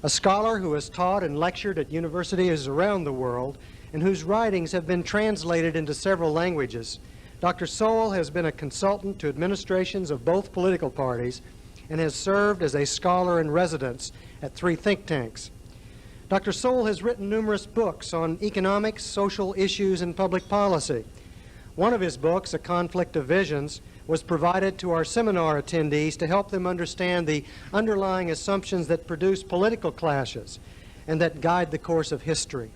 a scholar who has taught and lectured at universities around the world and whose writings have been translated into several languages. Dr. Sowell has been a consultant to administrations of both political parties and has served as a scholar in residence at 3 think tanks. Dr. Sowell has written numerous books on economics, social issues, and public policy. One of his books, A Conflict of Visions, was provided to our seminar attendees to help them understand the underlying assumptions that produce political clashes and that guide the course of history.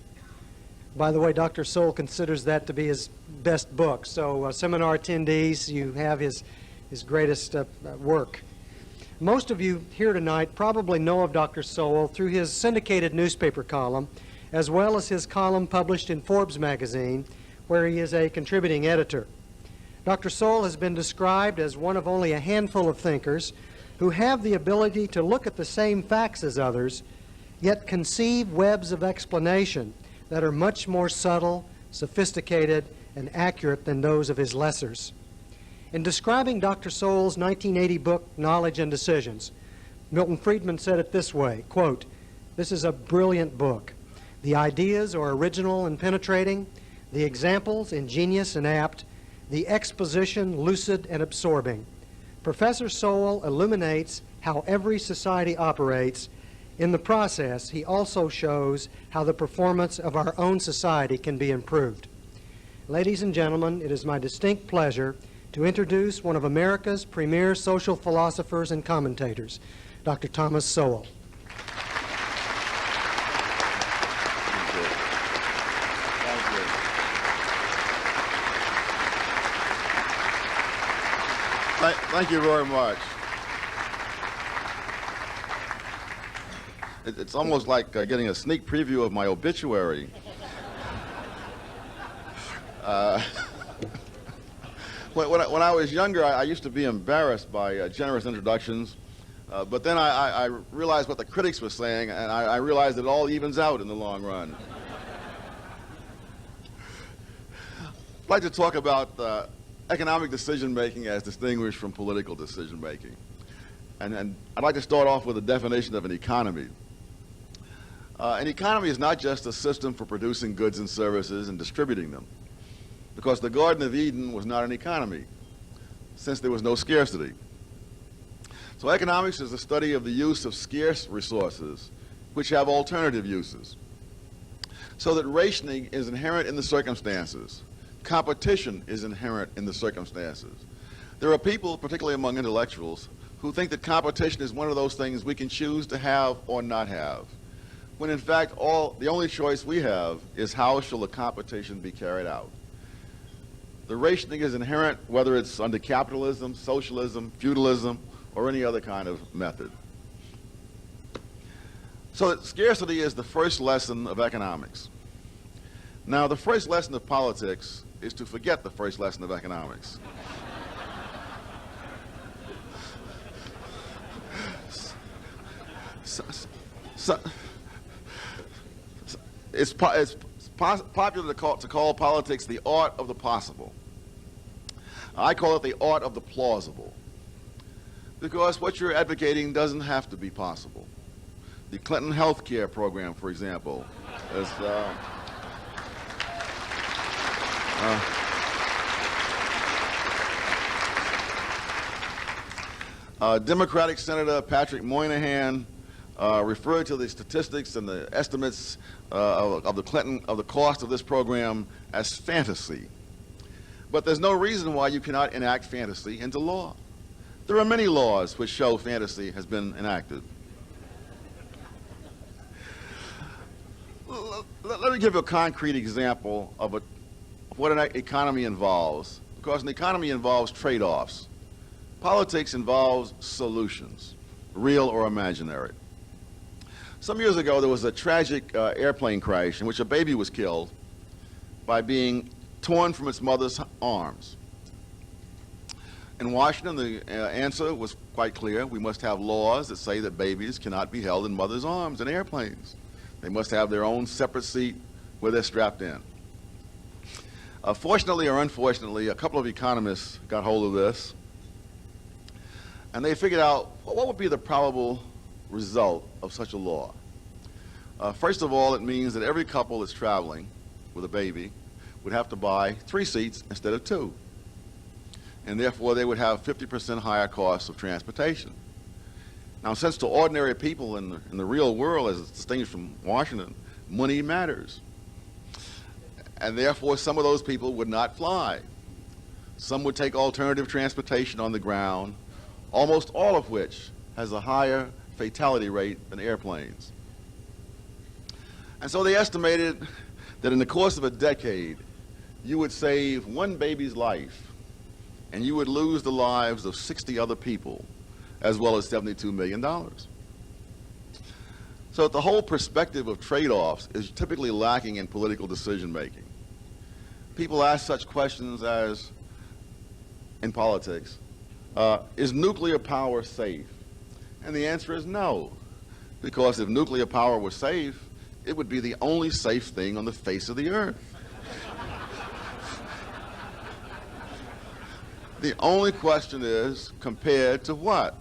By the way, Dr. Sowell considers that to be his best book, so seminar attendees, you have his greatest work. Most of you here tonight probably know of Dr. Sowell through his syndicated newspaper column, as well as his column published in Forbes magazine, where he is a contributing editor. Dr. Sowell has been described as one of only a handful of thinkers who have the ability to look at the same facts as others, yet conceive webs of explanation that are much more subtle, sophisticated, and accurate than those of his lessers. In describing Dr. Sowell's 1980 book, Knowledge and Decisions, Milton Friedman said it this way, quote, "This is a brilliant book. The ideas are original and penetrating, the examples ingenious and apt, the exposition lucid and absorbing. Professor Sowell illuminates how every society operates. In the process, he also shows how the performance of our own society can be improved." Ladies and gentlemen, it is my distinct pleasure to introduce one of America's premier social philosophers and commentators, Dr. Thomas Sowell. Thank you very much. It's almost like getting a sneak preview of my obituary. When I was younger, I used to be embarrassed by generous introductions, but then I realized what the critics were saying, and I realized it all evens out in the long run. I'd like to talk about economic decision-making as distinguished from political decision-making. And I'd like to start off with a definition of an economy. An economy is not just a system for producing goods and services and distributing them, because the Garden of Eden was not an economy, since there was no scarcity. So economics is the study of the use of scarce resources, which have alternative uses, so that rationing is inherent in the circumstances. Competition is inherent in the circumstances. There are people, particularly among intellectuals, who think that competition is one of those things we can choose to have or not have, when in fact the only choice we have is how shall the competition be carried out. The rationing is inherent whether it's under capitalism, socialism, feudalism, or any other kind of method. So scarcity is the first lesson of economics. Now, the first lesson of politics is to forget the first lesson of economics. It's popular to call politics the art of the possible. I call it the art of the plausible, because what you're advocating doesn't have to be possible. The Clinton health care program, for example, is Democratic Senator Patrick Moynihan referred to the statistics and the estimates of the cost of this program as fantasy. But there's no reason why you cannot enact fantasy into law. There are many laws which show fantasy has been enacted. Let me give you a concrete example of what an economy involves, because an economy involves trade-offs. Politics involves solutions, real or imaginary. Some years ago, there was a tragic airplane crash in which a baby was killed by being torn from its mother's arms. In Washington, the answer was quite clear. We must have laws that say that babies cannot be held in mothers' arms in airplanes. They must have their own separate seat where they're strapped in. Fortunately or unfortunately, a couple of economists got hold of this, and they figured out what would be the probable result of such a law. First of all, it means that every couple that's traveling with a baby would have to buy 3 seats instead of 2. And therefore, they would have 50% higher costs of transportation. Now, since to ordinary people in the real world, as distinguished from Washington, money matters. And therefore, some of those people would not fly. Some would take alternative transportation on the ground, almost all of which has a higher fatality rate than airplanes. And so they estimated that in the course of a decade, you would save 1 baby's life, and you would lose the lives of 60 other people, as well as $72 million. So the whole perspective of trade-offs is typically lacking in political decision-making. People ask such questions as, in politics, is nuclear power safe? And the answer is no, because if nuclear power were safe, it would be the only safe thing on the face of the earth. The only question is, compared to what?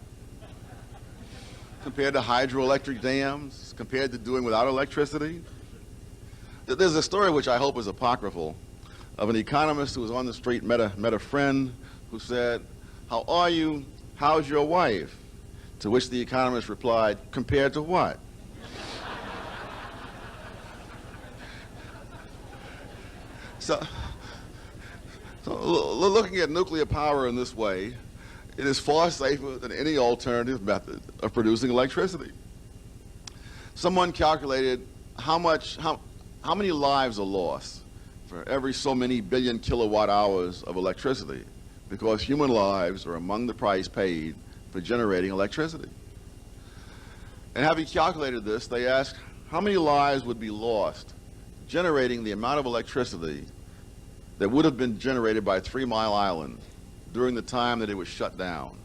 Compared to hydroelectric dams? Compared to doing without electricity? There's a story which I hope is apocryphal of an economist who was on the street, met a friend who said, "How are you? How's your wife?" To which the economist replied, "Compared to what?" So looking at nuclear power in this way, it is far safer than any alternative method of producing electricity. Someone calculated how many lives are lost for every so many billion kilowatt hours of electricity, because human lives are among the price paid for generating electricity. And having calculated this, they asked how many lives would be lost generating the amount of electricity that would have been generated by 3 Mile Island during the time that it was shut down.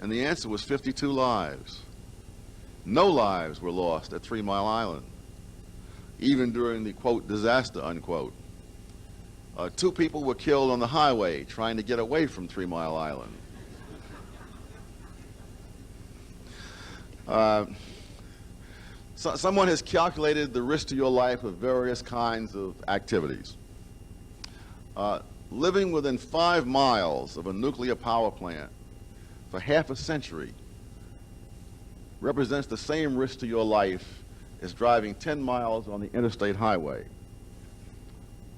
And the answer was 52 lives. No lives were lost at 3 Mile Island, even during the, quote, disaster, unquote. 2 people were killed on the highway trying to get away from 3 Mile Island. Someone has calculated the risk to your life of various kinds of activities. Living within 5 miles of a nuclear power plant for half a century represents the same risk to your life as driving 10 miles on the interstate highway,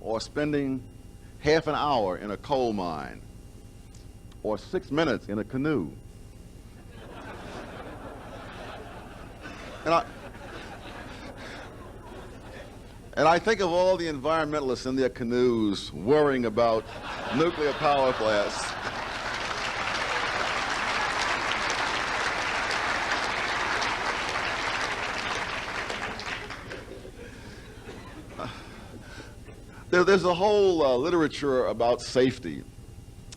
or spending half an hour in a coal mine, or 6 minutes in a canoe. And I think of all the environmentalists in their canoes worrying about nuclear power plants. There's a whole literature about safety.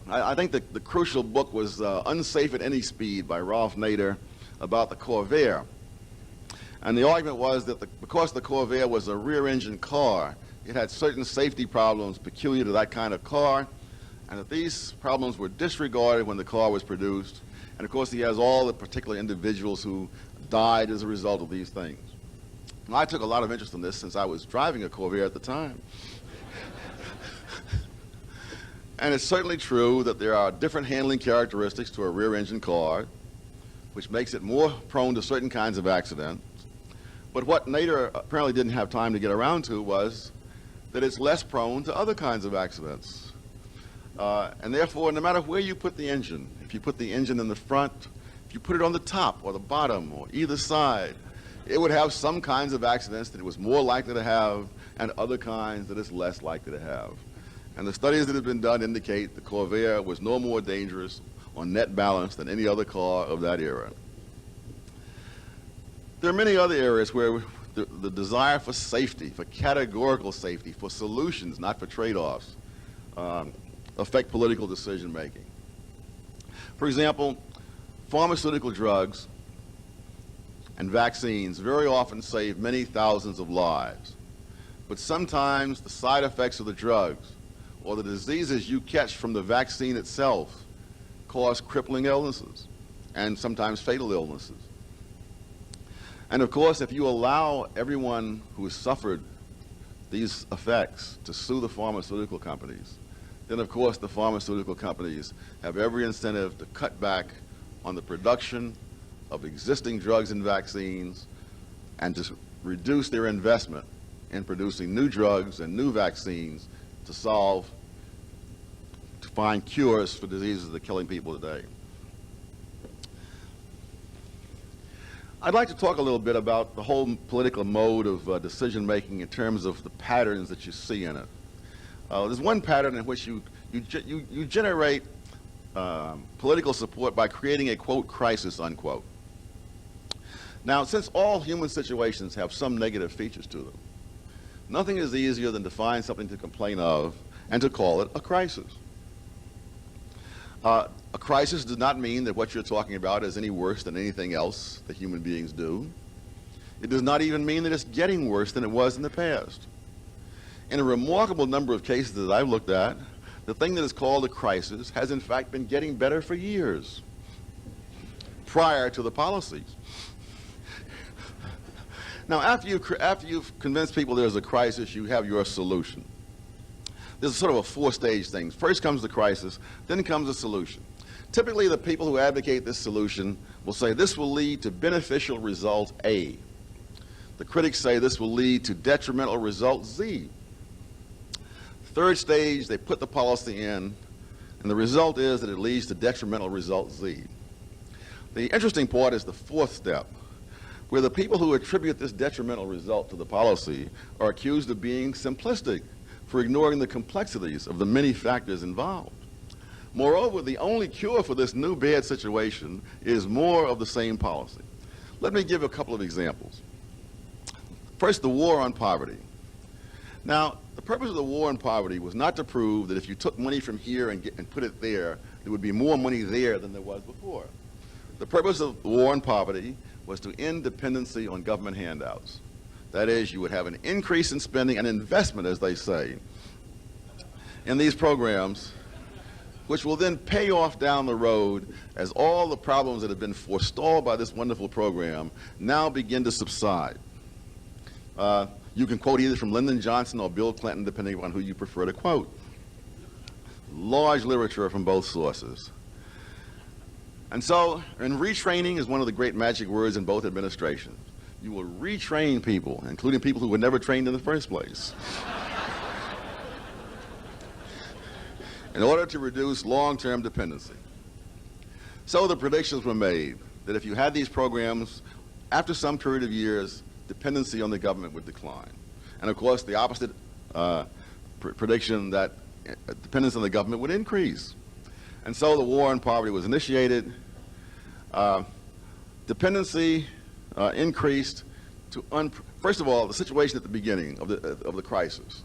I think the crucial book was Unsafe at Any Speed by Ralph Nader about the Corvair. And the argument was that because the Corvair was a rear-engine car, it had certain safety problems peculiar to that kind of car, and that these problems were disregarded when the car was produced. And of course, he has all the particular individuals who died as a result of these things. And I took a lot of interest in this since I was driving a Corvair at the time. And it's certainly true that there are different handling characteristics to a rear-engine car, which makes it more prone to certain kinds of accidents. But what Nader apparently didn't have time to get around to was that it's less prone to other kinds of accidents. And therefore, no matter where you put the engine, if you put the engine in the front, if you put it on the top or the bottom or either side, it would have some kinds of accidents that it was more likely to have and other kinds that it's less likely to have. And the studies that have been done indicate the Corvair was no more dangerous on net balance than any other car of that era. There are many other areas where the desire for safety, for categorical safety, for solutions, not for trade-offs, affect political decision-making. For example, pharmaceutical drugs and vaccines very often save many thousands of lives. But sometimes the side effects of the drugs or the diseases you catch from the vaccine itself cause crippling illnesses and sometimes fatal illnesses. And of course, if you allow everyone who has suffered these effects to sue the pharmaceutical companies, then of course the pharmaceutical companies have every incentive to cut back on the production of existing drugs and vaccines and to reduce their investment in producing new drugs and new vaccines to find cures for diseases that are killing people today. I'd like to talk a little bit about the whole political mode of decision-making in terms of the patterns that you see in it. There's one pattern in which you generate political support by creating a, quote, crisis, unquote. Now, since all human situations have some negative features to them, nothing is easier than to find something to complain of and to call it a crisis. A crisis does not mean that what you're talking about is any worse than anything else that human beings do. It does not even mean that it's getting worse than it was in the past. In a remarkable number of cases that I've looked at, the thing that is called a crisis has in fact been getting better for years prior to the policies. Now, after you've convinced people there's a crisis, you have your solution. This is sort of a four-stage thing. First comes the crisis, then comes the solution. Typically, the people who advocate this solution will say this will lead to beneficial result A. The critics say this will lead to detrimental result Z. Third stage, they put the policy in, and the result is that it leads to detrimental result Z. The interesting part is the fourth step, where the people who attribute this detrimental result to the policy are accused of being simplistic for ignoring the complexities of the many factors involved. Moreover, the only cure for this new bad situation is more of the same policy. Let me give a couple of examples. First, the war on poverty. Now, the purpose of the war on poverty was not to prove that if you took money from here and put it there would be more money there than there was before. The purpose of the war on poverty was to end dependency on government handouts. That is, you would have an increase in spending and investment, as they say, in these programs, which will then pay off down the road as all the problems that have been forestalled by this wonderful program now begin to subside. You can quote either from Lyndon Johnson or Bill Clinton, depending on who you prefer to quote. Large literature from both sources. And so, and retraining is one of the great magic words in both administrations. You will retrain people, including people who were never trained in the first place, in order to reduce long-term dependency. So the predictions were made that if you had these programs, after some period of years, dependency on the government would decline. And of course, the opposite prediction that dependence on the government would increase. And so the war on poverty was initiated. Dependency increased to, first of all, the situation at the beginning of the crisis.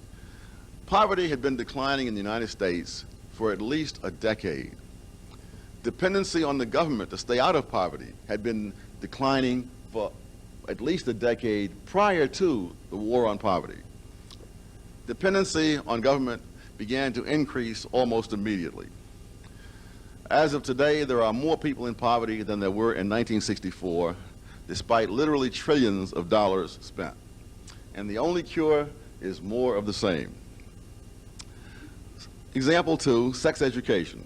Poverty had been declining in the United States for at least a decade. Dependency on the government to stay out of poverty had been declining for at least a decade prior to the war on poverty. Dependency on government began to increase almost immediately. As of today, there are more people in poverty than there were in 1964, despite literally trillions of dollars spent. And the only cure is more of the same. Example 2, sex education.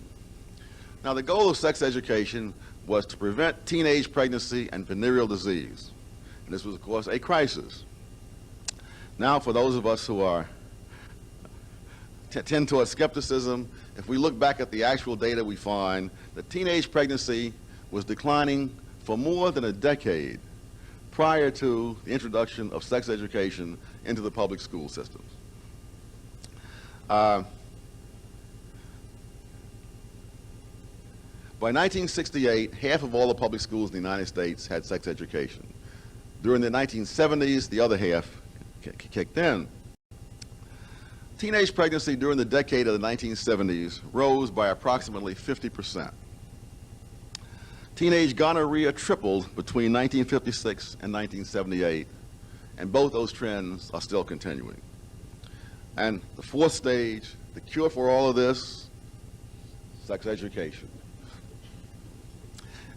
Now, the goal of sex education was to prevent teenage pregnancy and venereal disease. And this was, of course, a crisis. Now, for those of us who tend towards skepticism, if we look back at the actual data, we find that teenage pregnancy was declining for more than a decade prior to the introduction of sex education into the public school systems. By 1968, half of all the public schools in the United States had sex education. During the 1970s, the other half kicked in. Teenage pregnancy during the decade of the 1970s rose by approximately 50%. Teenage gonorrhea tripled between 1956 and 1978, and both those trends are still continuing. And the fourth stage, the cure for all of this, sex education.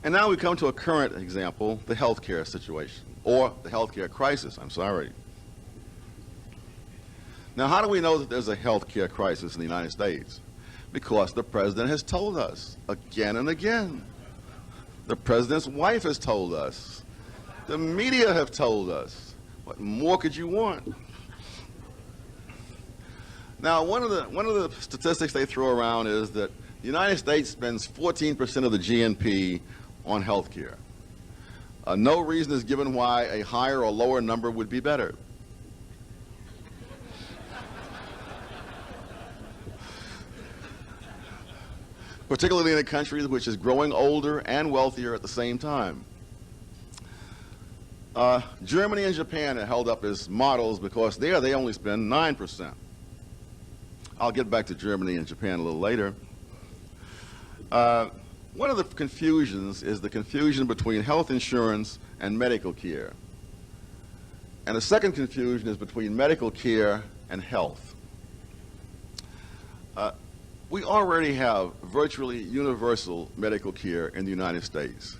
And now we come to a current example, the healthcare situation, or the healthcare crisis, I'm sorry. Now, how do we know that there's a healthcare crisis in the United States? Because the president has told us again and again. The president's wife has told us. The media have told us. What more could you want? Now, one of the statistics they throw around is that the United States spends 14% of the GNP on health care. No reason is given why a higher or lower number would be better. Particularly in a country which is growing older and wealthier at the same time. Germany and Japan are held up as models because there they only spend 9%. I'll get back to Germany and Japan a little later. One of the confusions is the confusion between health insurance and medical care. And the second confusion is between medical care and health. We already have virtually universal medical care in the United States.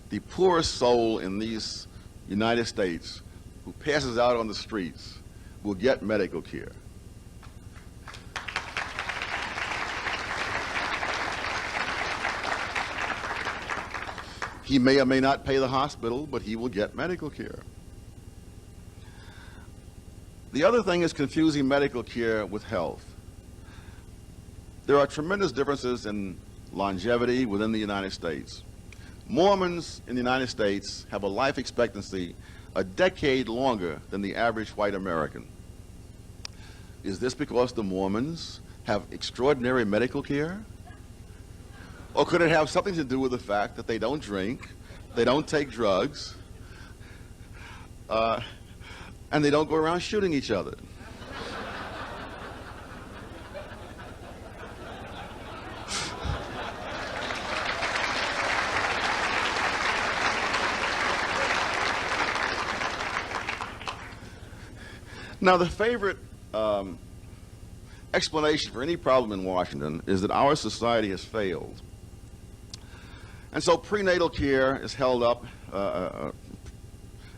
The poorest soul in these United States who passes out on the streets will get medical care. He may or may not pay the hospital, but he will get medical care. The other thing is confusing medical care with health. There are tremendous differences in longevity within the United States. Mormons in the United States have a life expectancy a decade longer than the average white American. Is this because the Mormons have extraordinary medical care? Or could it have something to do with the fact that they don't drink, they don't take drugs, and they don't go around shooting each other? Now, the favorite explanation for any problem in Washington is that our society has failed. And so prenatal care is held up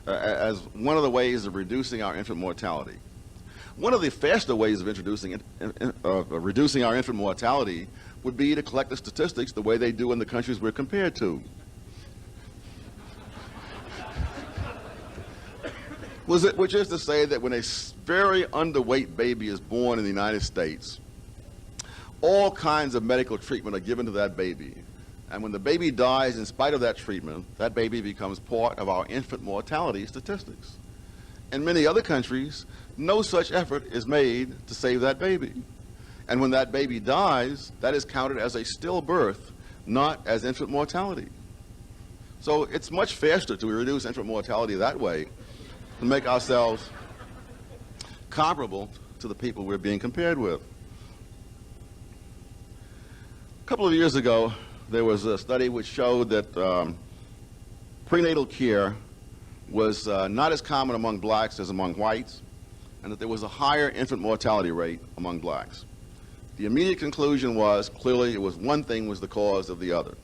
as one of the ways of reducing our infant mortality. One of the faster ways of reducing our infant mortality would be to collect the statistics the way they do in the countries we're compared to. Which is to say that when a very underweight baby is born in the United States, all kinds of medical treatment are given to that baby. And when the baby dies in spite of that treatment, that baby becomes part of our infant mortality statistics. In many other countries, no such effort is made to save that baby. And when that baby dies, that is counted as a stillbirth, not as infant mortality. So it's much faster to reduce infant mortality that way, to make ourselves comparable to the people we're being compared with. A couple of years ago, there was a study which showed that prenatal care was not as common among blacks as among whites, and that there was a higher infant mortality rate among blacks. The immediate conclusion was, clearly, it was one thing was the cause of the other.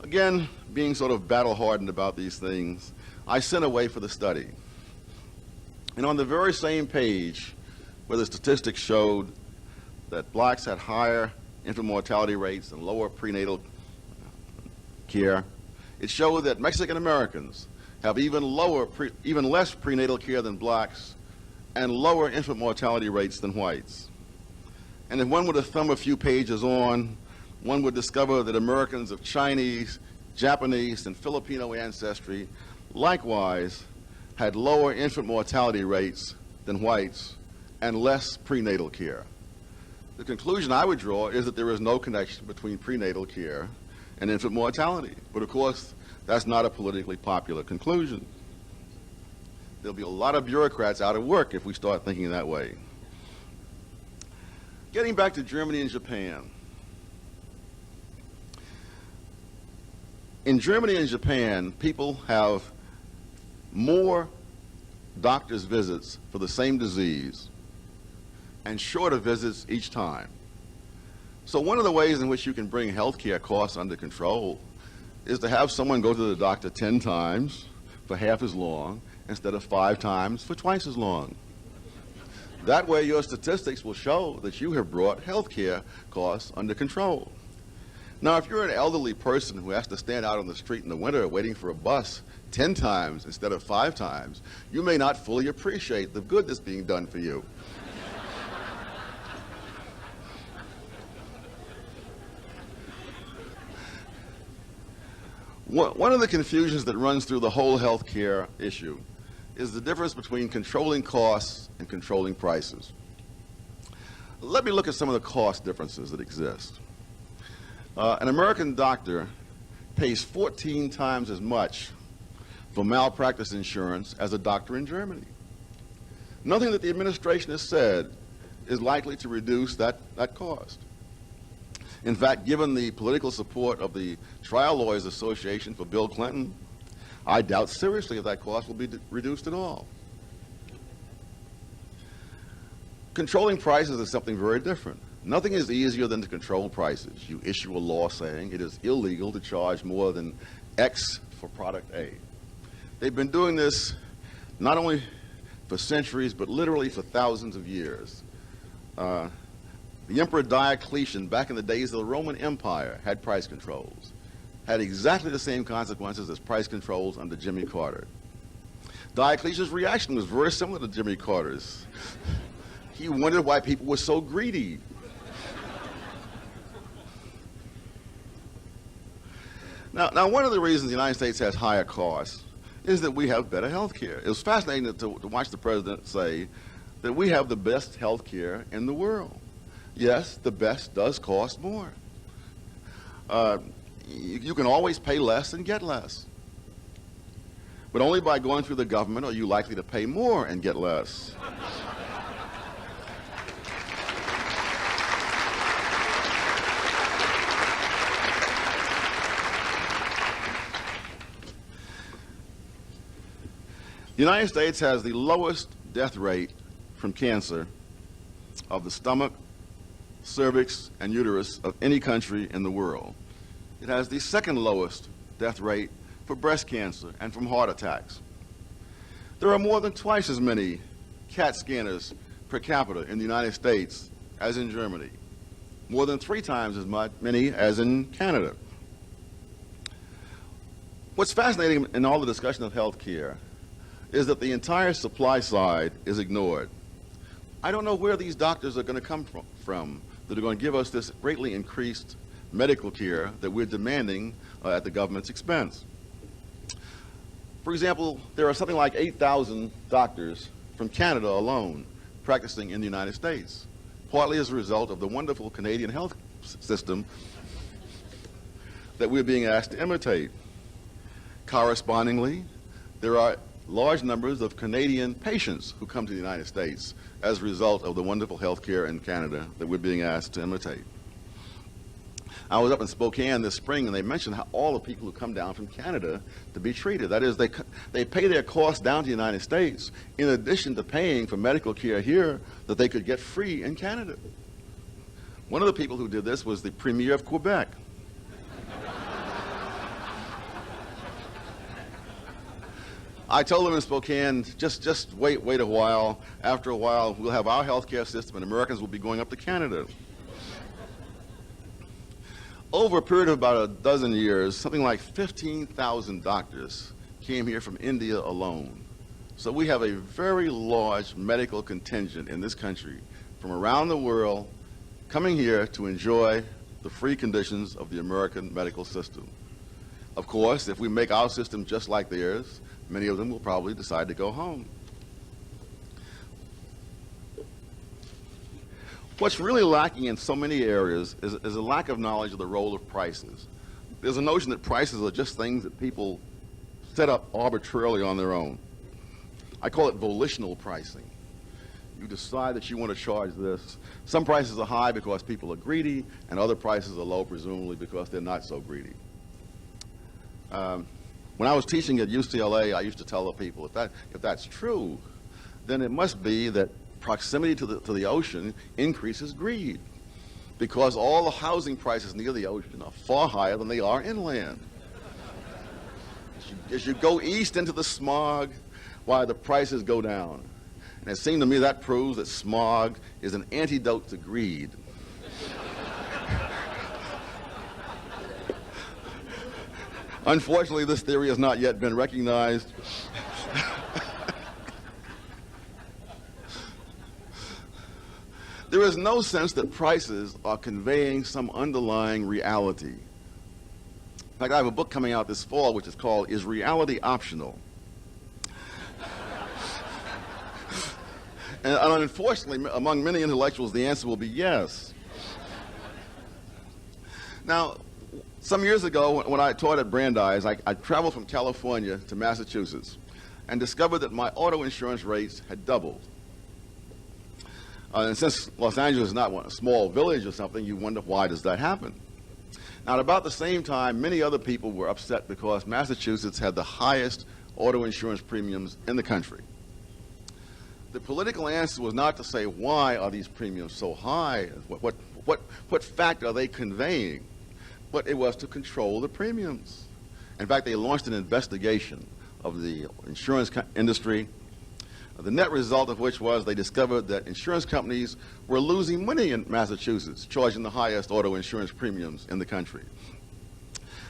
Again, being sort of battle-hardened about these things, I sent away for the study. And on the very same page where the statistics showed that blacks had higher infant mortality rates and lower prenatal care, it showed that Mexican Americans have even less prenatal care than blacks and lower infant mortality rates than whites. And if one were to thumb a few pages on, one would discover that Americans of Chinese, Japanese, and Filipino ancestry likewise had lower infant mortality rates than whites and less prenatal care. The conclusion I would draw is that there is no connection between prenatal care and infant mortality. But of course, that's not a politically popular conclusion. There'll be a lot of bureaucrats out of work if we start thinking that way. Getting back to Germany and Japan. In Germany and Japan, people have more doctor's visits for the same disease and shorter visits each time. So one of the ways in which you can bring healthcare costs under control is to have someone go to the doctor 10 times for for half as long instead of 5 times for twice as long. That way your statistics will show that you have brought health care costs under control. Now, if you're an elderly person who has to stand out on the street in the winter waiting for a bus 10 times instead of 5 times, you may not fully appreciate the good that's being done for you. One of the confusions that runs through the whole health care issue is the difference between controlling costs and controlling prices. Let me look at some of the cost differences that exist. An American doctor pays 14 times as much for malpractice insurance as a doctor in Germany. Nothing that the administration has said is likely to reduce that cost. In fact, given the political support of the Trial Lawyers Association for Bill Clinton, I doubt seriously if that cost will be reduced at all. Controlling prices is something very different. Nothing is easier than to control prices. You issue a law saying it is illegal to charge more than X for product A. They've been doing this not only for centuries, but literally for thousands of years. The Emperor Diocletian, back in the days of the Roman Empire, had price controls. Had exactly the same consequences as price controls under Jimmy Carter. Diocletian's reaction was very similar to Jimmy Carter's. He wondered why people were so greedy. Now, one of the reasons the United States has higher costs is that we have better health care. It was fascinating to watch the president say that we have the best health care in the world. Yes, the best does cost more. You can always pay less and get less. But only by going through the government are you likely to pay more and get less. The United States has the lowest death rate from cancer of the stomach, cervix, and uterus of any country in the world. It has the second lowest death rate for breast cancer and from heart attacks. There are more than twice as many CAT scanners per capita in the United States as in Germany, more than 3 times as many as in Canada. What's fascinating in all the discussion of health care is that the entire supply side is ignored. I don't know where these doctors are going to come from that are going to give us this greatly increased medical care that we're demanding at the government's expense. For example, there are something like 8,000 doctors from Canada alone practicing in the United States, partly as a result of the wonderful Canadian health system that we're being asked to imitate. Correspondingly, there are large numbers of Canadian patients who come to the United States as a result of the wonderful health care in Canada that we're being asked to imitate. I was up in Spokane this spring, and they mentioned how all the people who come down from Canada to be treated. That is, they pay their costs down to the United States in addition to paying for medical care here that they could get free in Canada. One of the people who did this was the Premier of Quebec. I told them in Spokane, just wait a while. After a while, we'll have our health care system, and Americans will be going up to Canada. Over a period of about a dozen years, something like 15,000 doctors came here from India alone. So we have a very large medical contingent in this country from around the world coming here to enjoy the free conditions of the American medical system. Of course, if we make our system just like theirs, many of them will probably decide to go home. What's really lacking in so many areas is a lack of knowledge of the role of prices. There's a notion that prices are just things that people set up arbitrarily on their own. I call it volitional pricing. You decide that you want to charge this. Some prices are high because people are greedy, and other prices are low, presumably because they're not so greedy. When I was teaching at UCLA, I used to tell the people, if that's true, then it must be that proximity to the ocean increases greed, because all the housing prices near the ocean are far higher than they are inland. as you go east into the smog, why the prices go down. And it seemed to me that proves that smog is an antidote to greed. Unfortunately, this theory has not yet been recognized. There is no sense that prices are conveying some underlying reality. In fact, I have a book coming out this fall which is called Is Reality Optional? And unfortunately, among many intellectuals, the answer will be yes. Now, some years ago, when I taught at Brandeis, I traveled from California to Massachusetts and discovered that my auto insurance rates had doubled. And since Los Angeles is not a small village or something, you wonder why does that happen? Now, at about the same time, many other people were upset because Massachusetts had the highest auto insurance premiums in the country. The political answer was not to say, why are these premiums so high? What fact are they conveying? But it was to control the premiums. In fact, they launched an investigation of the insurance industry, the net result of which was they discovered that insurance companies were losing money in Massachusetts, charging the highest auto insurance premiums in the country.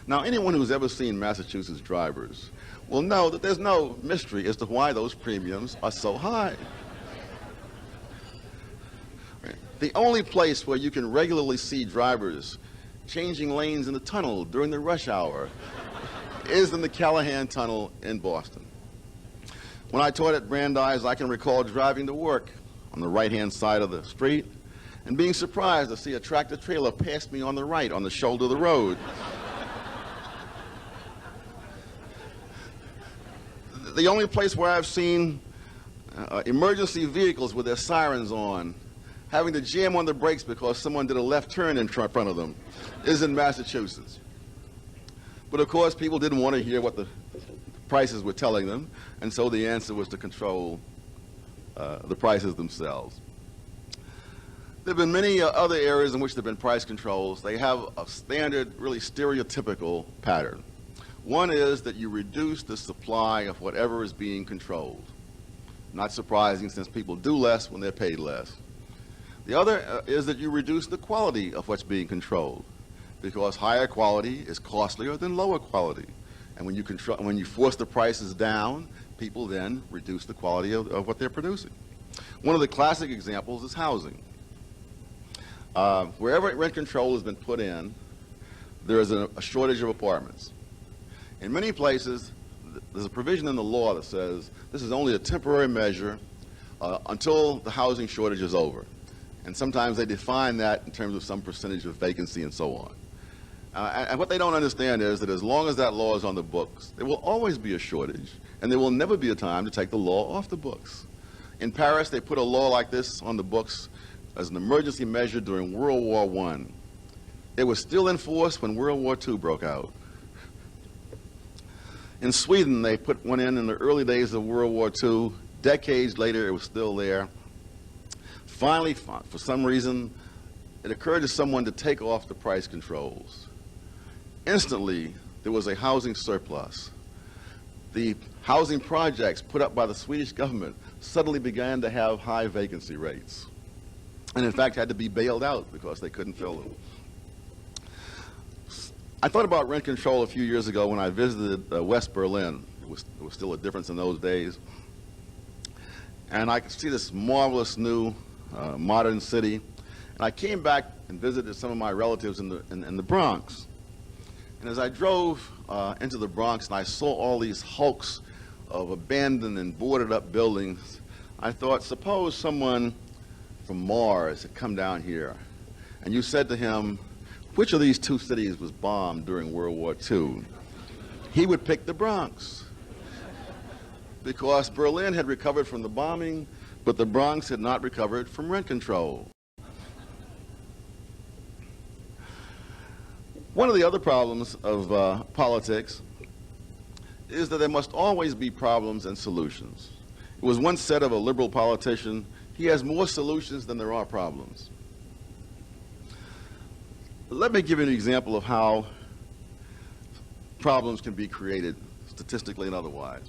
Now, anyone who's ever seen Massachusetts drivers will know that there's no mystery as to why those premiums are so high. The only place where you can regularly see drivers changing lanes in the tunnel during the rush hour is in the Callahan Tunnel in Boston. When I taught at Brandeis, I can recall driving to work on the right-hand side of the street and being surprised to see a tractor-trailer pass me on the right on the shoulder of the road. The only place where I've seen emergency vehicles with their sirens on, having to jam on the brakes because someone did a left turn in front of them, is in Massachusetts. But of course, people didn't want to hear what the prices were telling them, and so the answer was to control the prices themselves. There have been many other areas in which there have been price controls. They have a standard, really stereotypical pattern. One is that you reduce the supply of whatever is being controlled. Not surprising, since people do less when they're paid less. The other is that you reduce the quality of what's being controlled, because higher quality is costlier than lower quality. And when you force the prices down, people then reduce the quality of what they're producing. One of the classic examples is housing. Wherever rent control has been put in, there is a shortage of apartments. In many places, there's a provision in the law that says this is only a temporary measure until the housing shortage is over. And sometimes they define that in terms of some percentage of vacancy and so on. And what they don't understand is that as long as that law is on the books, there will always be a shortage, and there will never be a time to take the law off the books. In Paris, they put a law like this on the books as an emergency measure during World War I. It was still in force when World War II broke out. In Sweden, they put one in the early days of World War II. Decades later, it was still there. Finally, for some reason, it occurred to someone to take off the price controls. Instantly, there was a housing surplus. The housing projects put up by the Swedish government suddenly began to have high vacancy rates, and in fact had to be bailed out because they couldn't fill them. I thought about rent control a few years ago when I visited West Berlin. It was still a difference in those days. And I could see this marvelous new modern city. And I came back and visited some of my relatives in the Bronx. And as I drove into the Bronx and I saw all these hulks of abandoned and boarded up buildings, I thought, suppose someone from Mars had come down here and you said to him, which of these two cities was bombed during World War II? He would pick the Bronx, because Berlin had recovered from the bombing, but the Bronx had not recovered from rent control. One of the other problems of politics is that there must always be problems and solutions. It was once said of a liberal politician, he has more solutions than there are problems. Let me give you an example of how problems can be created statistically and otherwise.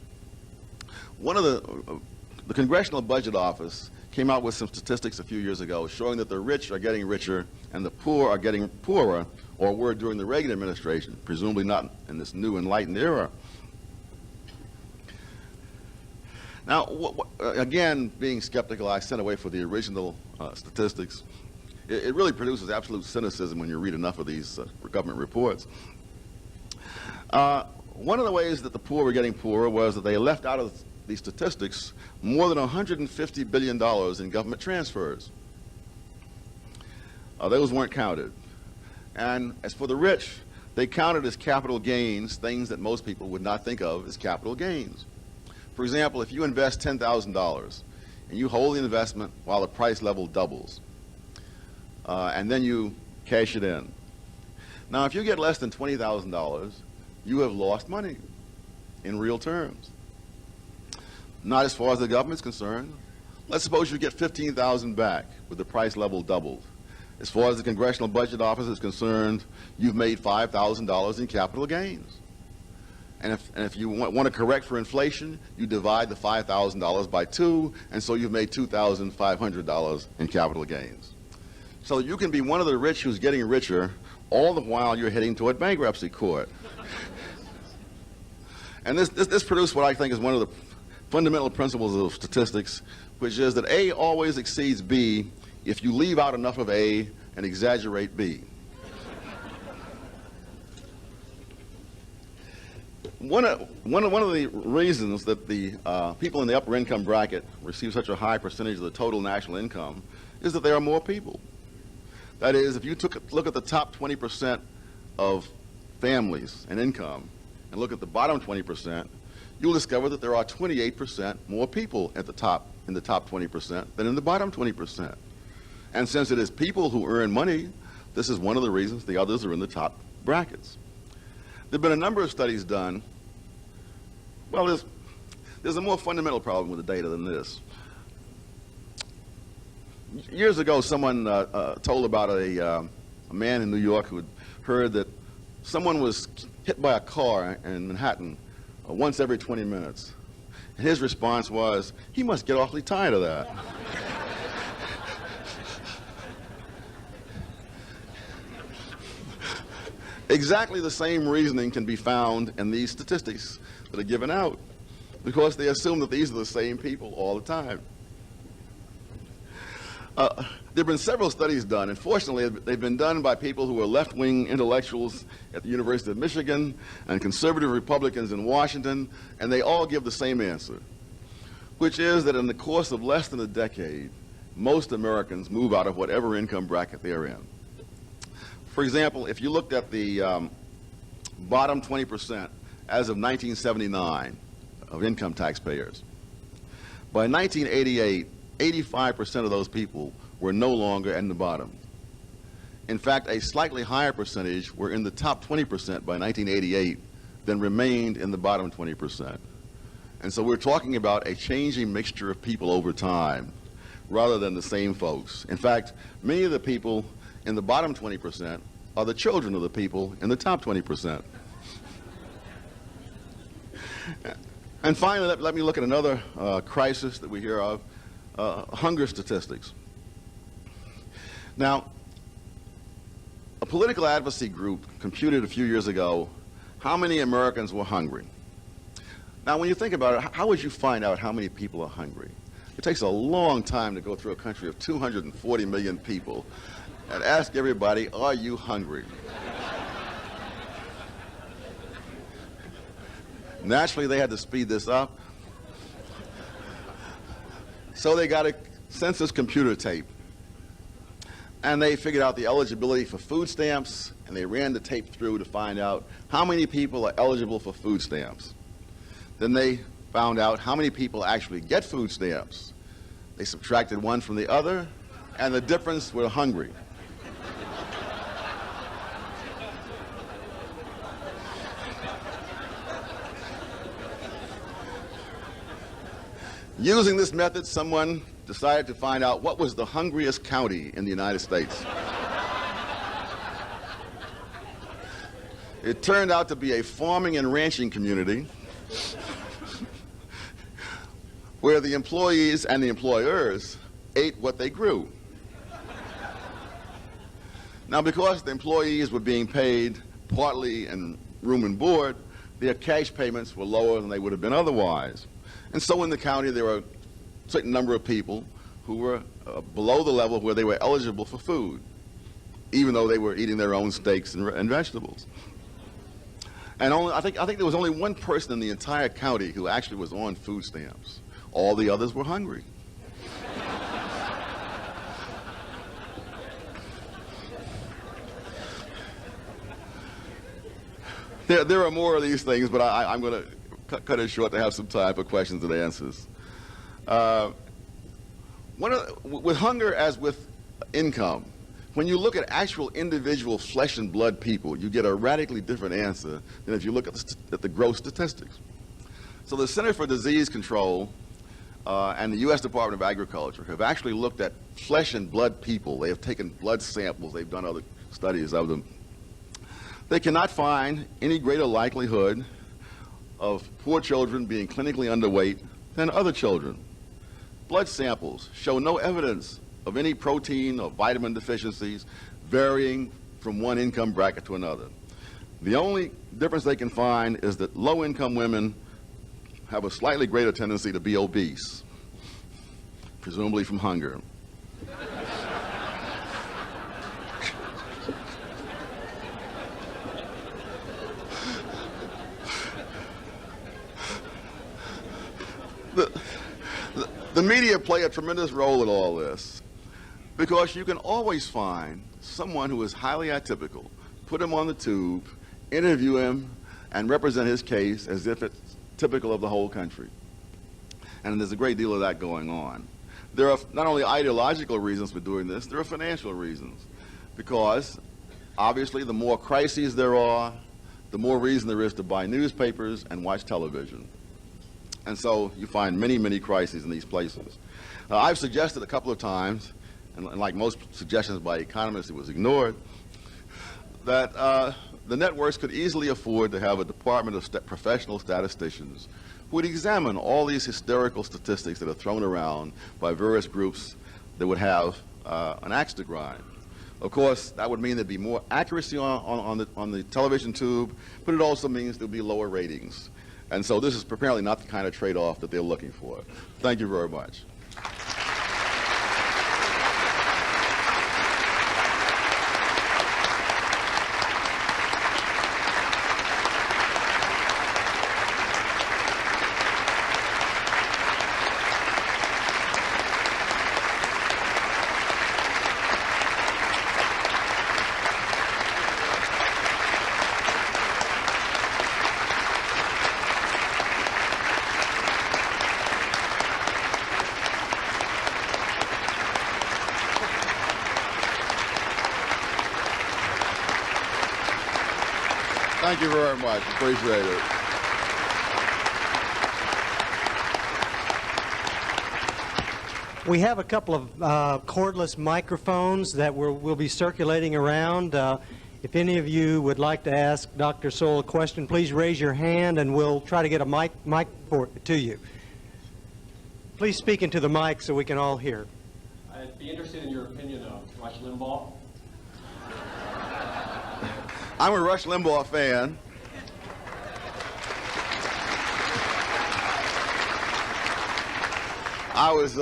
One of the Congressional Budget Office came out with some statistics a few years ago showing that the rich are getting richer and the poor are getting poorer, or were during the Reagan administration, presumably not in this new enlightened era. Now, again, being skeptical, I sent away for the original statistics. It really produces absolute cynicism when you read enough of these government reports. One of the ways that the poor were getting poorer was that they left out of these statistics more than $150 billion in government transfers. Those weren't counted. And as for the rich, they counted as capital gains things that most people would not think of as capital gains. For example, if you invest $10,000 and you hold the investment while the price level doubles, and then you cash it in. Now, if you get less than $20,000, you have lost money in real terms. Not as far as the government's concerned. Let's suppose you get $15,000 back with the price level doubled. As far as the Congressional Budget Office is concerned, you've made $5,000 in capital gains. And if you want to correct for inflation, you divide the $5,000 by 2, and so you've made $2,500 in capital gains. So you can be one of the rich who's getting richer all the while you're heading toward bankruptcy court. And this produced what I think is one of the fundamental principles of statistics, which is that A always exceeds B if you leave out enough of A and exaggerate B. One of the reasons that the people in the upper income bracket receive such a high percentage of the total national income is that there are more people. That is, if you look at the top 20% of families and income and look at the bottom 20%, you'll discover that there are 28% more people at the top, in the top 20% than in the bottom 20%. And since it is people who earn money, this is one of the reasons the others are in the top brackets. There have been a number of studies done. Well, there's a more fundamental problem with the data than this. Years ago, someone told about a man in New York who had heard that someone was hit by a car in Manhattan once every 20 minutes. And his response was, he must get awfully tired of that. Exactly the same reasoning can be found in these statistics that are given out, because they assume that these are the same people all the time. There have been several studies done, and fortunately they've been done by people who are left-wing intellectuals at the University of Michigan and conservative Republicans in Washington, and they all give the same answer, which is that in the course of less than a decade, most Americans move out of whatever income bracket they're in. For example, if you looked at the bottom 20% as of 1979 of income taxpayers, by 1988, 85% of those people were no longer in the bottom. In fact, a slightly higher percentage were in the top 20% by 1988 than remained in the bottom 20%. And so we're talking about a changing mixture of people over time rather than the same folks. In fact, many of the people in the bottom 20% are the children of the people in the top 20%. And finally, let me look at another crisis that we hear of, hunger statistics. Now, a political advocacy group computed a few years ago how many Americans were hungry. Now, when you think about it, how would you find out how many people are hungry? It takes a long time to go through a country of 240 million people and ask everybody, are you hungry? Naturally, they had to speed this up. So they got a census computer tape. And they figured out the eligibility for food stamps, and they ran the tape through to find out how many people are eligible for food stamps. Then they found out how many people actually get food stamps. They subtracted one from the other, and the difference were hungry. Using this method, someone decided to find out what was the hungriest county in the United States. It turned out to be a farming and ranching community where the employees and the employers ate what they grew. Now, because the employees were being paid partly in room and board, their cash payments were lower than they would have been otherwise. And so in the county, there were a certain number of people who were below the level where they were eligible for food, even though they were eating their own steaks and vegetables. And I think there was only one person in the entire county who actually was on food stamps. All the others were hungry. There are more of these things, but I'm going to cut it short to have some time for questions and answers. With hunger as with income, when you look at actual individual flesh and blood people, you get a radically different answer than if you look at the gross statistics. So the Center for Disease Control and the U.S. Department of Agriculture have actually looked at flesh and blood people. They have taken blood samples. They've done other studies of them. They cannot find any greater likelihood of poor children being clinically underweight than other children. Blood samples show no evidence of any protein or vitamin deficiencies varying from one income bracket to another. The only difference they can find is that low-income women have a slightly greater tendency to be obese, presumably from hunger. The media play a tremendous role in all this because you can always find someone who is highly atypical, put him on the tube, interview him, and represent his case as if it's typical of the whole country. And there's a great deal of that going on. There are not only ideological reasons for doing this, there are financial reasons. Because obviously the more crises there are, the more reason there is to buy newspapers and watch television. And so you find many, many crises in these places. I've suggested a couple of times, and like most suggestions by economists, it was ignored, that the networks could easily afford to have a department of professional statisticians who would examine all these hysterical statistics that are thrown around by various groups that would have an axe to grind. Of course, that would mean there'd be more accuracy on the television tube, but it also means there'd be lower ratings. And so this is apparently not the kind of trade-off that they're looking for. Thank you very much. Thank you very much. Appreciate it. We have a couple of cordless microphones that will be circulating around. If any of you would like to ask Dr. Sowell a question, please raise your hand and we'll try to get a mic to you. Please speak into the mic so we can all hear. I'd be interested in your opinion of Rush Limbaugh. I'm a Rush Limbaugh fan. I was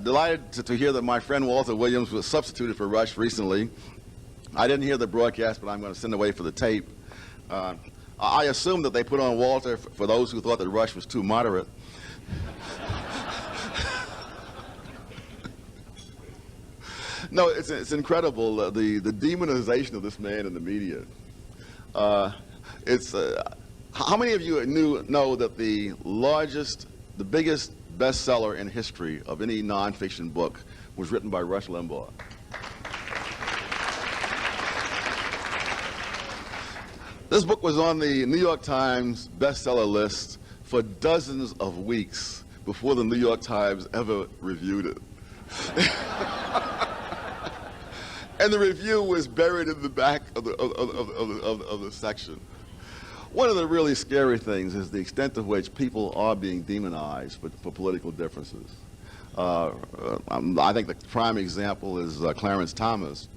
delighted to hear that my friend Walter Williams was substituted for Rush recently. I didn't hear the broadcast, but I'm going to send away for the tape. I assume that they put on Walter for those who thought that Rush was too moderate. No, it's incredible, the demonization of this man in the media. How many of you know that the biggest bestseller in history of any nonfiction book was written by Rush Limbaugh? This book was on the New York Times bestseller list for dozens of weeks before the New York Times ever reviewed it. And the review was buried in the back of the section. One of the really scary things is the extent to which people are being demonized for political differences. I think the prime example is Clarence Thomas.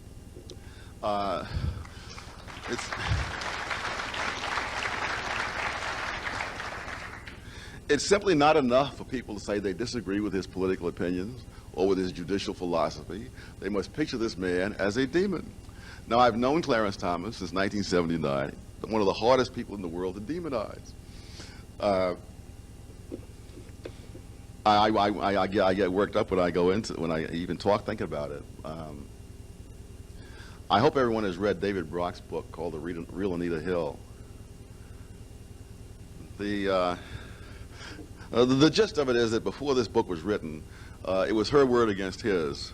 It's simply not enough for people to say they disagree with his political opinions or with his judicial philosophy. They must picture this man as a demon. Now, I've known Clarence Thomas since 1979, one of the hardest people in the world to demonize. I get worked up when I even think about it. I hope everyone has read David Brock's book called The Real Anita Hill. The gist of it is that before this book was written, it was her word against his.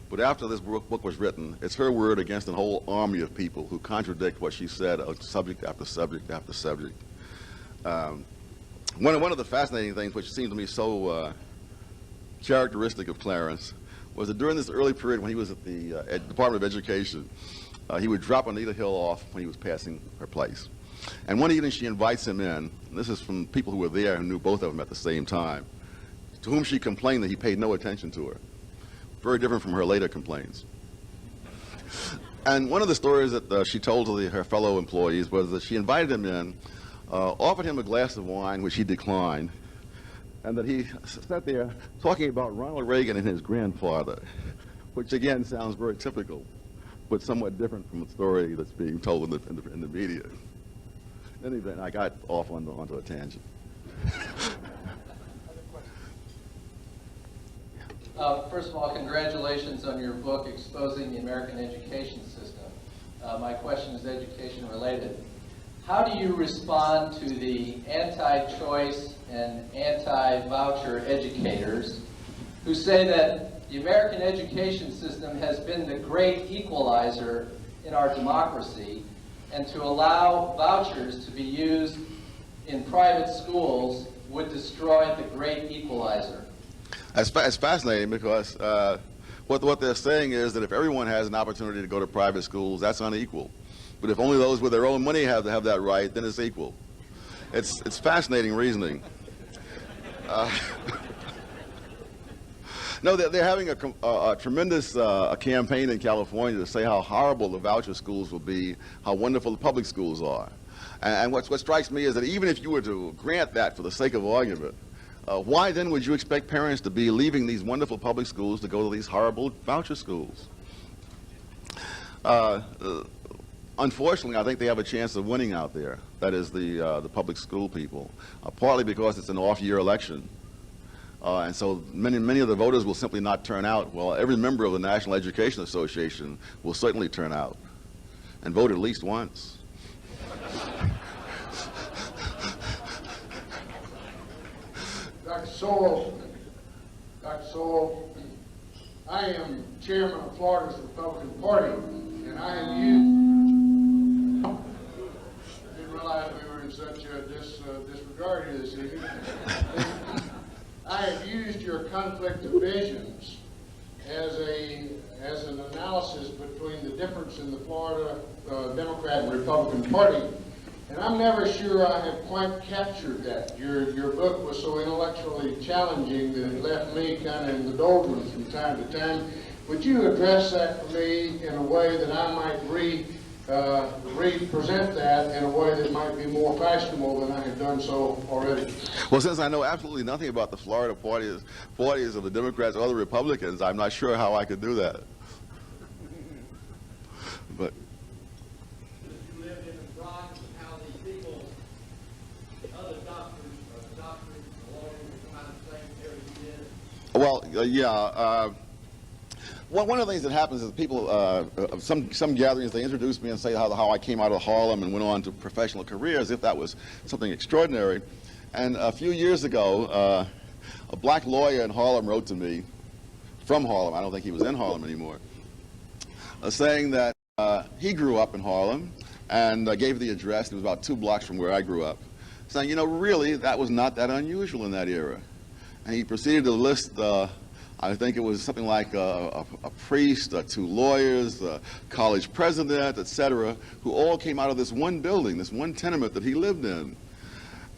But after this book was written, it's her word against a whole army of people who contradict what she said on subject after subject after subject. One of the fascinating things, which seemed to me so characteristic of Clarence, was that during this early period when he was at the Department of Education, he would drop Anita Hill off when he was passing her place. And one evening she invites him in, and this is from people who were there who knew both of them at the same time, to whom she complained that he paid no attention to her. Very different from her later complaints. And one of the stories that she told to her fellow employees was that she invited him in, offered him a glass of wine, which he declined, and that he sat there talking about Ronald Reagan and his grandfather, which again sounds very typical, but somewhat different from the story that's being told in the media. In any event, I got off onto a tangent. First of all, congratulations on your book, Exposing the American Education System. My question is education related. How do you respond to the anti-choice and anti-voucher educators who say that the American education system has been the great equalizer in our democracy, and to allow vouchers to be used in private schools would destroy the great equalizer? It's fascinating because what they're saying is that if everyone has an opportunity to go to private schools, that's unequal. But if only those with their own money have that right, then it's equal. It's fascinating reasoning. No, they're having a tremendous campaign in California to say how horrible the voucher schools will be, how wonderful the public schools are. And what strikes me is that even if you were to grant that for the sake of argument, why then would you expect parents to be leaving these wonderful public schools to go to these horrible voucher schools? Unfortunately, I think they have a chance of winning out there. That is the public school people, partly because it's an off-year election. And so many of the voters will simply not turn out. Well, every member of the National Education Association will certainly turn out and vote at least once. Dr. Sowell, I am chairman of Florida's Republican Party, and I have used, I didn't realize we were in such disregard here this evening. I have used your conflict of visions as an analysis between the difference in the Florida Democrat and Republican Party. And I'm never sure I have quite captured that. Your book was so intellectually challenging that it left me kind of in the doldrums from time to time. Would you address that for me in a way that I might represent that in a way that might be more fashionable than I have done so already? Well, since I know absolutely nothing about the Florida parties of the Democrats or the Republicans, I'm not sure how I could do that. But well, yeah. One of the things that happens is people, some gatherings, they introduce me and say how I came out of Harlem and went on to professional career as if that was something extraordinary. And a few years ago, a black lawyer in Harlem wrote to me, from Harlem, I don't think he was in Harlem anymore, saying that he grew up in Harlem and gave the address. It was about 2 blocks from where I grew up, saying, you know, really, that was not that unusual in that era. And he proceeded to list I think it was something like a priest, 2 lawyers, a college president, etc., who all came out of this one building, this one tenement that he lived in.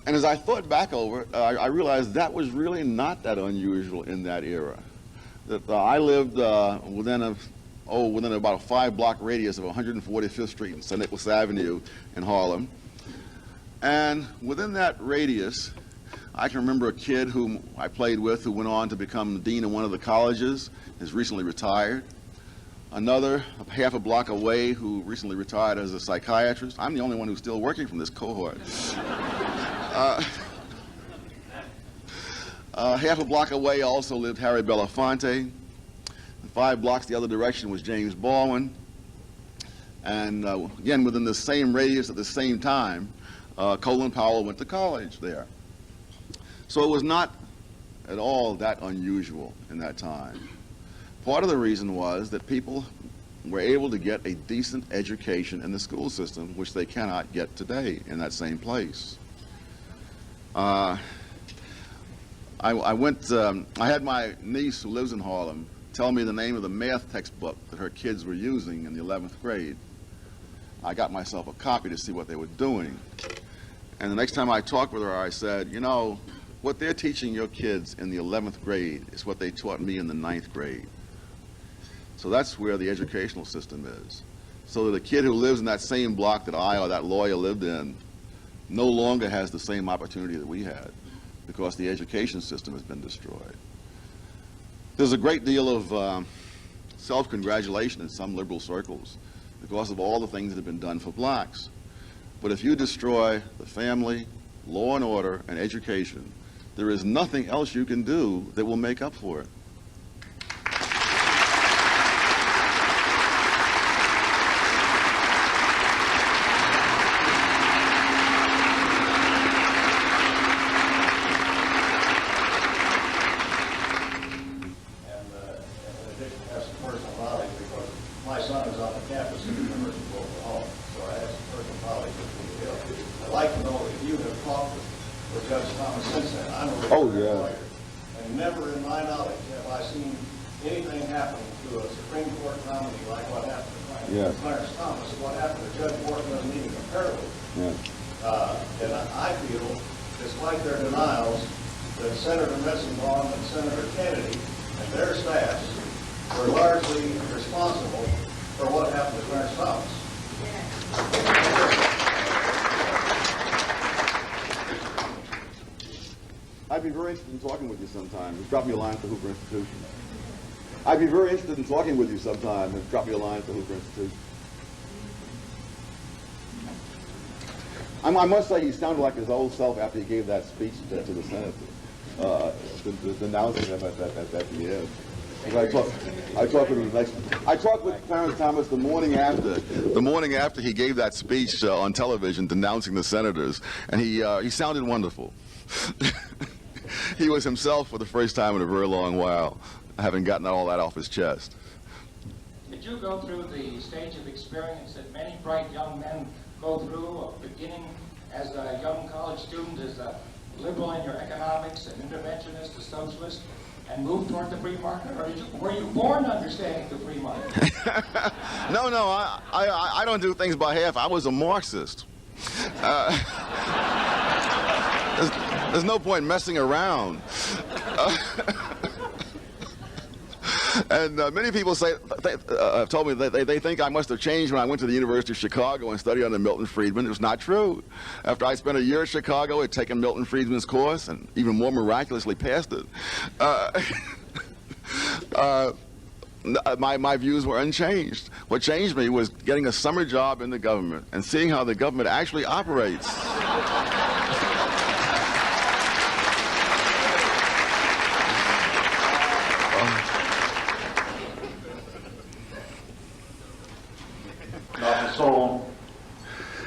And as I thought back over it, I realized that was really not that unusual in that era. That I lived within about a 5-block radius of 145th Street and St. Nicholas Avenue in Harlem. And within that radius, I can remember a kid whom I played with who went on to become the dean of one of the colleges, is recently retired. Another, half a block away, who recently retired as a psychiatrist. I'm the only one who's still working from this cohort. Half a block away also lived Harry Belafonte. 5 blocks the other direction was James Baldwin. And again, within the same radius at the same time, Colin Powell went to college there. So it was not at all that unusual in that time. Part of the reason was that people were able to get a decent education in the school system, which they cannot get today in that same place. I had my niece who lives in Harlem tell me the name of the math textbook that her kids were using in the 11th grade. I got myself a copy to see what they were doing. And the next time I talked with her, I said, you know, what they're teaching your kids in the 11th grade is what they taught me in the 9th grade. So that's where the educational system is. So that a kid who lives in that same block that I or that lawyer lived in no longer has the same opportunity that we had because the education system has been destroyed. There's a great deal of self-congratulation in some liberal circles because of all the things that have been done for blacks. But if you destroy the family, law and order, and education, there is nothing else you can do that will make up for it. I'd be very interested in talking with you sometime. Just drop me a line for Hoover Institution. I'd be very interested in talking with you sometime. And drop me a line for Hoover Institution. I must say, he sounded like his old self after he gave that speech to the Senate, denouncing him at the end. I talked with Clarence Thomas the morning after he gave that speech on television denouncing the senators, and he sounded wonderful. He was himself for the first time in a very long while, having gotten all that off his chest. Did you go through the stage of experience that many bright young men go through, beginning as a young college student, as a liberal in your economics, an interventionist, a socialist, and move toward the free market? Or were you born understanding the free market? No, I don't do things by half. I was a Marxist. There's no point messing around. And many people have told me that they think I must have changed when I went to the University of Chicago and studied under Milton Friedman. It was not true. After I spent a year at Chicago, I'd taken Milton Friedman's course and even more miraculously passed it. My views were unchanged. What changed me was getting a summer job in the government and seeing how the government actually operates. Dr. Sowell,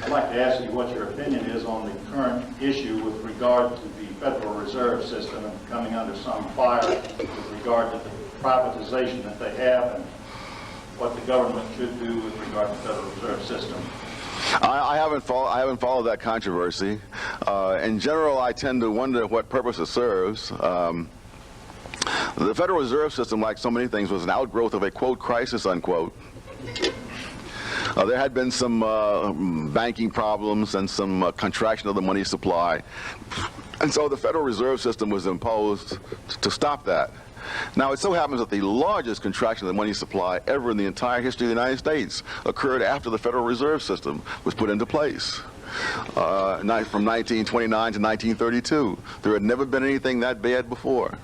I'd like to ask you what your opinion is on the current issue with regard to the Federal Reserve System and coming under some fire with regard to the privatization that they have and what the government should do with regard to the Federal Reserve System. I haven't followed that controversy. In general, I tend to wonder what purpose it serves. The Federal Reserve System, like so many things, was an outgrowth of a, quote, crisis, unquote. There had been some banking problems and some contraction of the money supply. And so the Federal Reserve System was imposed to stop that. Now, it so happens that the largest contraction of the money supply ever in the entire history of the United States occurred after the Federal Reserve System was put into place. From 1929 to 1932. There had never been anything that bad before.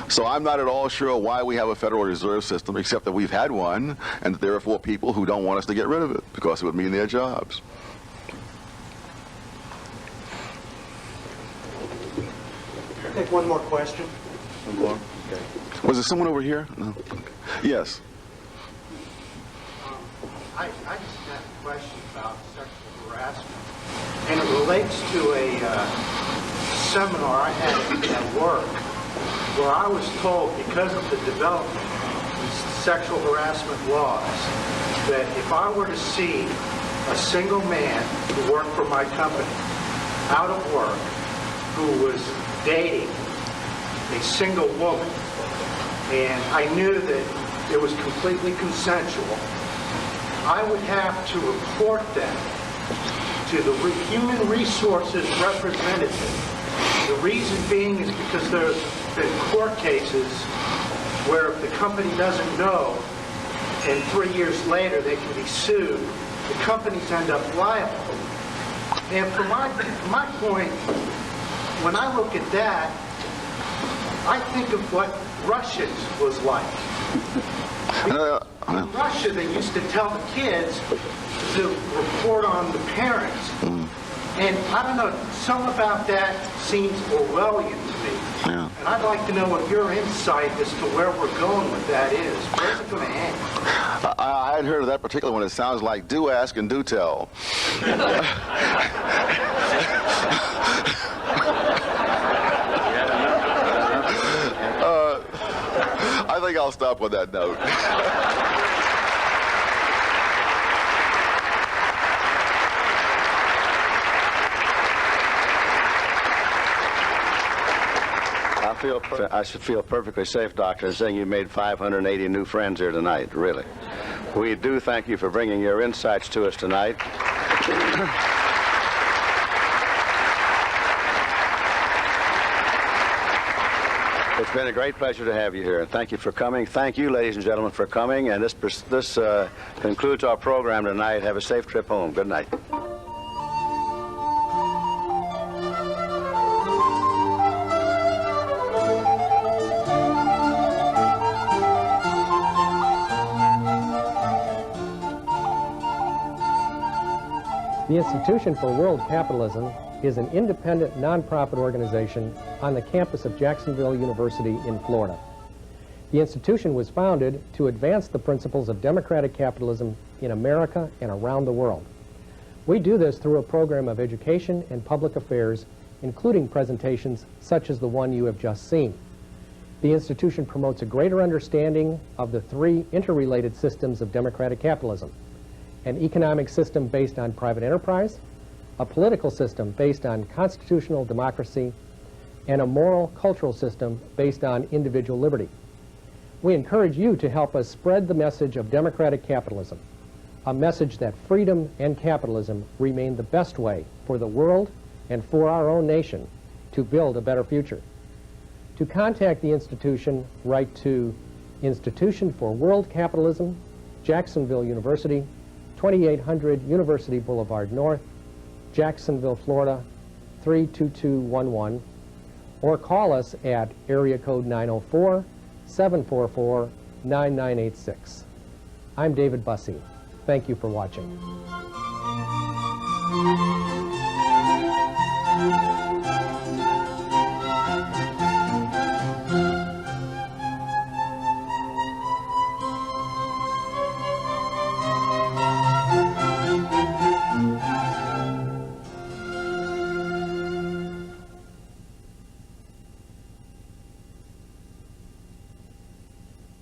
So I'm not at all sure why we have a Federal Reserve System, except that we've had one, and that there are 4 people who don't want us to get rid of it, because it would mean their jobs. Take one more question. One more? Okay. Was there someone over here? No. Yes. I just have a question about sexual harassment, and it relates to a seminar I had at work, where I was told, because of the development in sexual harassment laws, that if I were to see a single man who worked for my company out of work who was dating a single woman, and I knew that it was completely consensual, I would have to report that to the human resources representative. The reason being is because there's been court cases where if the company doesn't know and 3 years later they can be sued, the companies end up liable. And from my point, when I look at that, I think of what Russia was like. In Russia, they used to tell the kids to report on the parents. And I don't know, something about that seems Orwellian to me. Yeah. And I'd like to know what your insight as to where we're going with that is. Where's it going to end? I hadn't heard of that particular one. It sounds like do ask and do tell. I think I'll stop on that note. I should feel perfectly safe, Doctor, saying you made 580 new friends here tonight, really. We do thank you for bringing your insights to us tonight. It's been a great pleasure to have you here. Thank you for coming. Thank you, ladies and gentlemen, for coming. And this concludes our program tonight. Have a safe trip home. Good night. The Institution for World Capitalism is an independent, nonprofit organization on the campus of Jacksonville University in Florida. The institution was founded to advance the principles of democratic capitalism in America and around the world. We do this through a program of education and public affairs, including presentations such as the one you have just seen. The institution promotes a greater understanding of the 3 interrelated systems of democratic capitalism: an economic system based on private enterprise, a political system based on constitutional democracy, and a moral cultural system based on individual liberty. We encourage you to help us spread the message of democratic capitalism, a message that freedom and capitalism remain the best way for the world and for our own nation to build a better future. To contact the institution, write to Institution for World Capitalism, Jacksonville University, 2800 University Boulevard North, Jacksonville, Florida, 32211, or call us at area code 904-744-9986. I'm David Bussey. Thank you for watching.